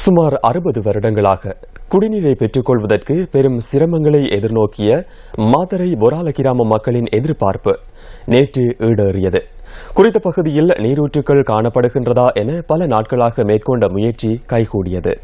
சுமார் 60 வருடங்களாக குடிநீரை பெற்றுக்கொள்வதற்கு பெரும் சிரமங்களை எதிர்நோக்கிய மாத்தறை பொரால கிராம மக்களின் எதிர்பார்ப்பு நேற்று ஈடேறியது. குறித்த பகுதியில் நீரூற்றுக்கள் காணப்படுகின்றதா என பல நாட்களாக மேற்கொண்ட முயற்சி கைகூடியது.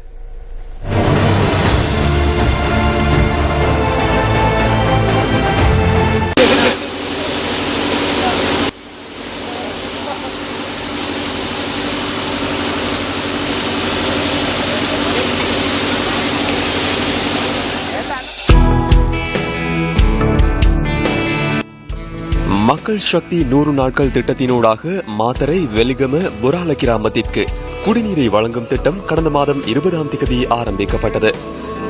மக்கள் சக்தி 100 நாட்கள் திட்டத்தினூடாக மாத்தறை வெலிகம பொரால கிராமத்திற்கு குடிநீரை வழங்கும் திட்டம் கடந்த மாதம் 20ஆம் தேதி ஆரம்பிக்கப்பட்டது.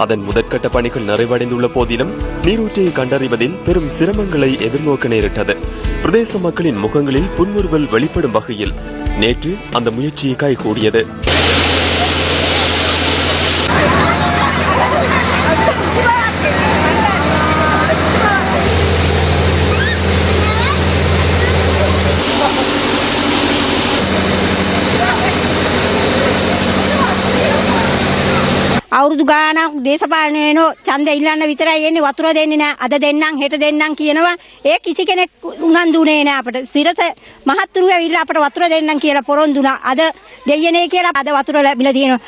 அதன் முதற்கட்ட பணிகள் நிறைவடைந்துள்ள போதிலும் நீரூற்றை கண்டறிவதில் பெரும் சிரமங்களை எதிர்நோக்க நேரிட்டது. பிரதேச மக்களின் முகங்களில் புன்முறுவல் வெளிப்படும் வகையில் நேற்று அந்த முயற்சி கைகூடியது. අවුරුදු ගානක් දේශපාලනයනෝ ඡන්දය ඉල්ලන්න විතරයි එන්නේ වතුර දෙන්නේ නැහැ. අද දෙන්නම් හෙට දෙන්නම් කියනවා. ඒ කිසි කෙනෙක් උනන්දුනේ නැහැ අපිට. සිරස මහත්තුරු ඇවිල්ලා අපිට වතුර දෙන්නම් කියලා පොරොන්දුනා. අද දෙයියනේ කියලා අද වතුර ලැබිලා තියෙනවා.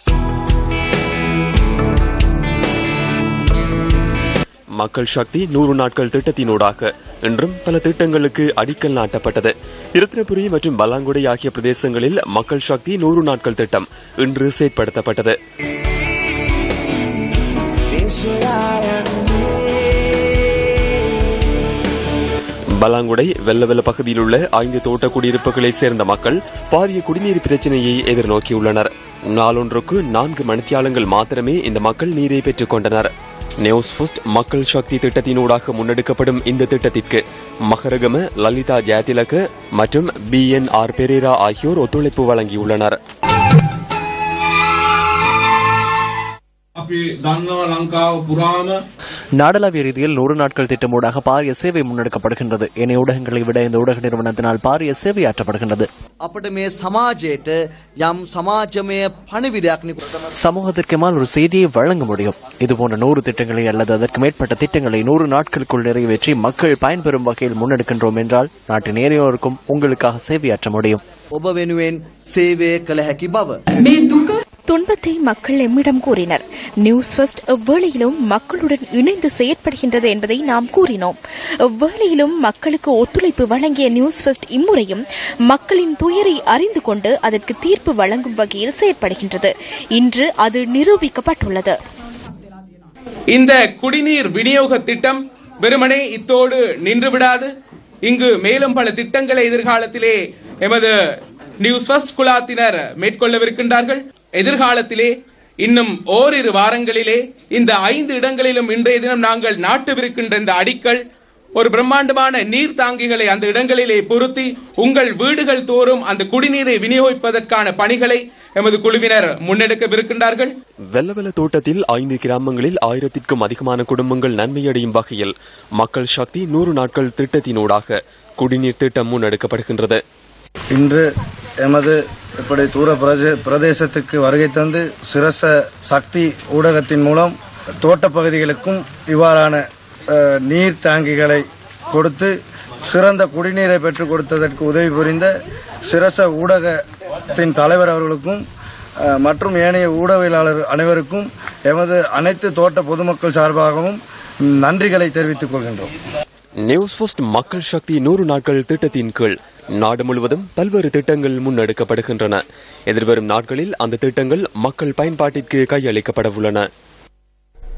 மக்கள் சக்தி 100 நாட்கள் திட்டத்தினூடாக இன்றும் பல திட்டங்களுக்கு அடிக்கல் நாட்டப்பட்டது. இரத்தினபுரி மற்றும் பலாங்குடை ஆகிய பிரதேசங்களில் மக்கள் சக்தி 100 நாட்கள் திட்டம் இன்று செயற்படுத்தப்பட்டது. பலாங்குடை வெள்ளவெல்ல பகுதியில் உள்ள 5 தோட்ட குடியிருப்புகளை சேர்ந்த மக்கள் பாரிய குடிநீர் பிரச்சினையை எதிர்நோக்கியுள்ளனர். நாளொன்றுக்கு 4 மணித்தியாலங்கள் மாத்திரமே இந்த மக்கள் நீரை பெற்றுக் கொண்டனர். நியூஸ் ஃபர்ஸ்ட் மக்கள் சக்தி திட்டத்தினூடாக முன்னெடுக்கப்படும் இந்த திட்டத்திற்கு மகரகம, லலிதா ஜெயதிலக மற்றும் BNR பெரேரா ஆகியோர் ஒத்துழைப்பு வழங்கியுள்ளனர். நாடளாவிய ரீதியில் 100 நாட்கள் திட்டமூடாக பாரிய சேவை முன்னெடுக்கப்படுகின்றது. ஏனைய ஊடகங்களை விட இந்த ஊடக நிறுவனத்தினால் பாரிய சேவையாற்றப்படுகின்றது. சமூகத்திற்குமால் ஒரு செய்தியை வழங்க முடியும். இதுபோன்ற 100 திட்டங்களை அல்லது அதற்கு மேற்பட்ட திட்டங்களை 100 நாட்களுக்குள் நிறைவேற்றி மக்கள் பயன்பெறும் வகையில் முன்னெடுக்கின்றோம் என்றால் நாட்டின் ஏனையோருக்கும் உங்களுக்காக சேவையாற்ற முடியும். துன்பத்தை மக்கள் எம்மிடம் கூறினர். நியூஸ் ஃபர்ஸ்ட் எவ்வேளையிலும் மக்களுடன் இணைந்து செயற்படுகின்றது என்பதை நாம் கூறினோம். எவ்வேளையிலும் மக்களுக்கு ஒத்துழைப்பு வழங்கிய நியூஸ் ஃபர்ஸ்ட் இம்முறையும் மக்களின் துயரை அறிந்து கொண்டு அதற்கு தீர்ப்பு வழங்கும் வகையில் செயற்படுகின்றது. இன்று அது நிரூபிக்கப்பட்டுள்ளது. இந்த குடிநீர் விநியோக திட்டம் வெறுமனே இத்தோடு நின்றுவிடாது. இங்கு மேலும் பல திட்டங்களை எதிர்காலத்திலே எமது நியூஸ் ஃபர்ஸ்ட் குழாத்தினர் மேற்கொள்ளவிருக்கின்றார்கள். எதிர்காலத்திலே இன்னும் ஓரிரு வாரங்களிலே இந்த 5 இடங்களிலும் இன்றைய தினம் நாங்கள் நாட்டவிருக்கின்ற இந்த அடிக்கல் ஒரு பிரம்மாண்டமான நீர் தாங்கிகளை அந்த இடங்களிலே பொருத்தி உங்கள் வீடுகள் தோறும் அந்த குடிநீரை விநியோகிப்பதற்கான பணிகளை எமது குழுவினர் முன்னெடுக்கவிருக்கின்றார்கள். வெள்ளவெல்ல தோட்டத்தில் 5 கிராமங்களில் 1000க்கும் அதிகமான குடும்பங்கள் நன்மையடையும் வகையில் மக்கள் சக்தி 100 நாட்கள் திட்டத்தினூடாக குடிநீர் திட்டம் முன்னெடுக்கப்படுகின்றது. இன்று எமது இப்படி தூர பிரதேசத்துக்கு வருகை தந்து சிரச சக்தி ஊடகத்தின் மூலம் தோட்ட பகுதிகளுக்கும் இவ்வாறான நீர் தாங்கிகளை கொடுத்து சிறந்த குடிநீரை பெற்றுக் கொடுத்ததற்கு உதவி புரிந்த சிரச ஊடகத்தின் தலைவர் அவர்களுக்கும் மற்றும் ஏனைய ஊடகவியலாளர் அனைவருக்கும் எமது அனைத்து தோட்ட பொதுமக்கள் சார்பாகவும் நன்றிகளை தெரிவித்துக் கொள்கின்றோம். நியூஸ் ஃபர்ஸ்ட் மக்கள் சக்தி 100 நாட்கள் திட்டத்தின் கீழ் நாடு முழுவதும் பல்வேறு திட்டங்கள் முன்னெடுக்கப்படுகின்றன. எதிர்வரும் நாட்களில் அந்த திட்டங்கள் மக்கள் பயன்பாட்டிற்கு கையளிக்கப்பட உள்ளன.